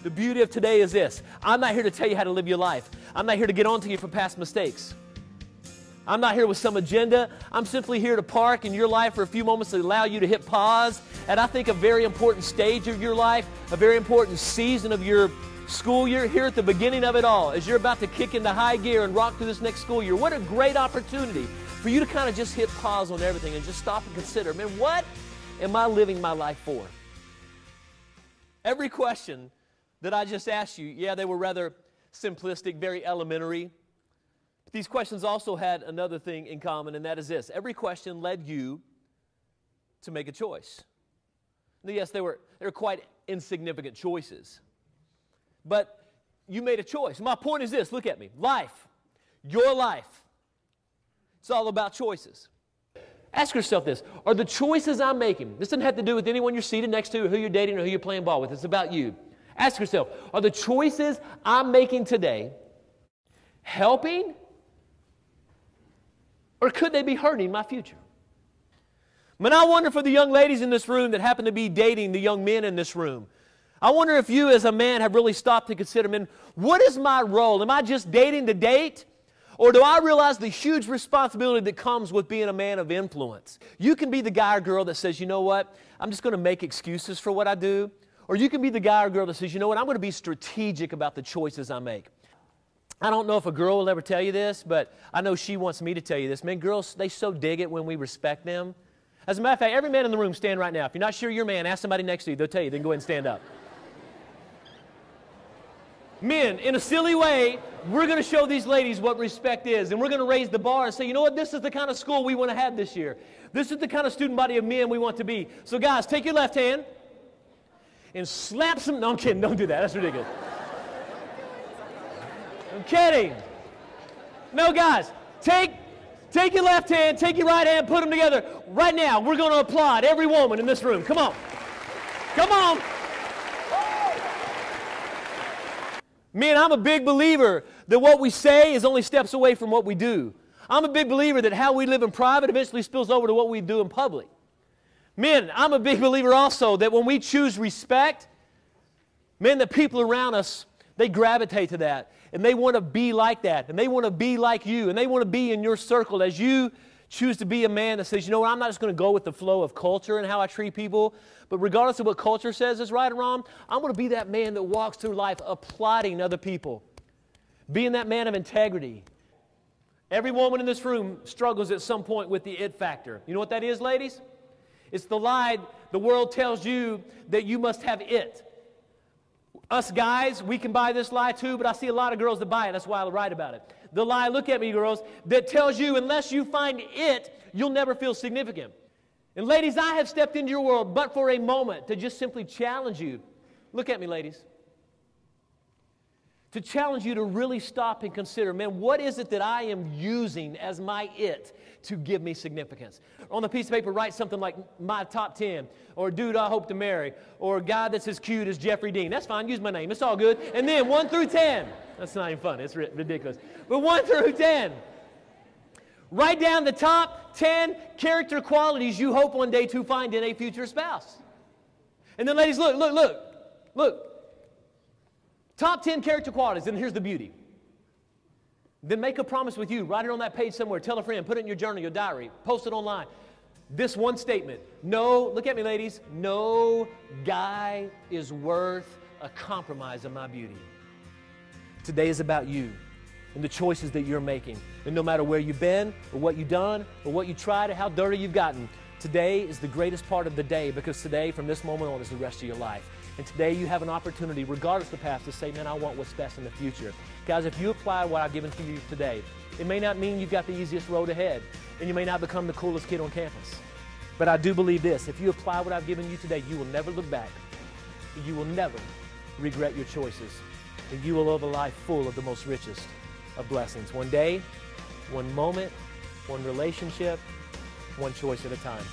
The beauty of today is this. I'm not here to tell you how to live your life. I'm not here to get on to you for past mistakes. I'm not here with some agenda. I'm simply here to park in your life for a few moments to allow you to hit pause. And I think a very important stage of your life, a very important season of your school year, here at the beginning of it all, as you're about to kick into high gear and rock through this next school year, what a great opportunity for you to kind of just hit pause on everything and just stop and consider, man, what am I living my life for? Every question that I just asked you, yeah, they were rather simplistic, very elementary. But these questions also had another thing in common, and that is this. Every question led you to make a choice. Now, yes, they were quite insignificant choices. But you made a choice. My point is this. Look at me. Life, your life, it's all about choices. Ask yourself this. Are the choices I'm making, this doesn't have to do with anyone you're seated next to or who you're dating or who you're playing ball with. It's about you. Ask yourself, are the choices I'm making today helping or could they be hurting my future? Man, I wonder for the young ladies in this room that happen to be dating the young men in this room. I wonder if you as a man have really stopped to consider, man, what is my role? Am I just dating to date? Or do I realize the huge responsibility that comes with being a man of influence? You can be the guy or girl that says, you know what, I'm just going to make excuses for what I do. Or you can be the guy or girl that says, you know what, I'm going to be strategic about the choices I make. I don't know if a girl will ever tell you this, but I know she wants me to tell you this. Man, girls, they so dig it when we respect them. As a matter of fact, every man in the room, stand right now. If you're not sure you're a man, ask somebody next to you. They'll tell you. Then go ahead and stand up. Men, in a silly way, we're going to show these ladies what respect is, and we're going to raise the bar and say, you know what, this is the kind of school we want to have this year. This is the kind of student body of men we want to be. So guys, take your left hand and slap some, no, I'm kidding, don't do that, that's ridiculous. I'm kidding. No, guys, take your left hand, take your right hand, put them together. Right now, we're going to applaud every woman in this room. Come on. Come on. Man, I'm a big believer that what we say is only steps away from what we do. I'm a big believer that how we live in private eventually spills over to what we do in public. Men, I'm a big believer also that when we choose respect, men, the people around us, they gravitate to that. And they want to be like that. And they want to be like you. And they want to be in your circle as you choose to be a man that says, you know what, I'm not just going to go with the flow of culture and how I treat people. But regardless of what culture says is right or wrong, I'm going to be that man that walks through life applauding other people. Being that man of integrity. Every woman in this room struggles at some point with the it factor. You know what that is, ladies? It's the lie the world tells you that you must have it. Us guys, we can buy this lie too, but I see a lot of girls that buy it. That's why I write about it. The lie, look at me, girls, that tells you unless you find it, you'll never feel significant. And ladies, I have stepped into your world but for a moment to just simply challenge you. Look at me, ladies. To challenge you to really stop and consider, man, what is it that I am using as my it to give me significance? On the piece of paper, write something like my top 10, or dude I hope to marry, or a guy that's as cute as Jeffrey Dean. That's fine, use my name, it's all good. And then 1 through 10. That's not even fun, it's ridiculous. But 1 through 10. Write down the top 10 character qualities you hope one day to find in a future spouse. And then ladies, look. Top 10 character qualities, and here's the beauty. Then make a promise with you. Write it on that page somewhere. Tell a friend. Put it in your journal, your diary. Post it online. This one statement. No, look at me, ladies. No guy is worth a compromise of my beauty. Today is about you and the choices that you're making. And no matter where you've been or what you've done or what you tried or how dirty you've gotten, today is the greatest part of the day because today, from this moment on, is the rest of your life. And today you have an opportunity, regardless of the past, to say, man, I want what's best in the future. Guys, if you apply what I've given to you today, it may not mean you've got the easiest road ahead, and you may not become the coolest kid on campus. But I do believe this. If you apply what I've given you today, you will never look back. You will never regret your choices. And you will live a life full of the most richest of blessings. One day, one moment, one relationship, one choice at a time.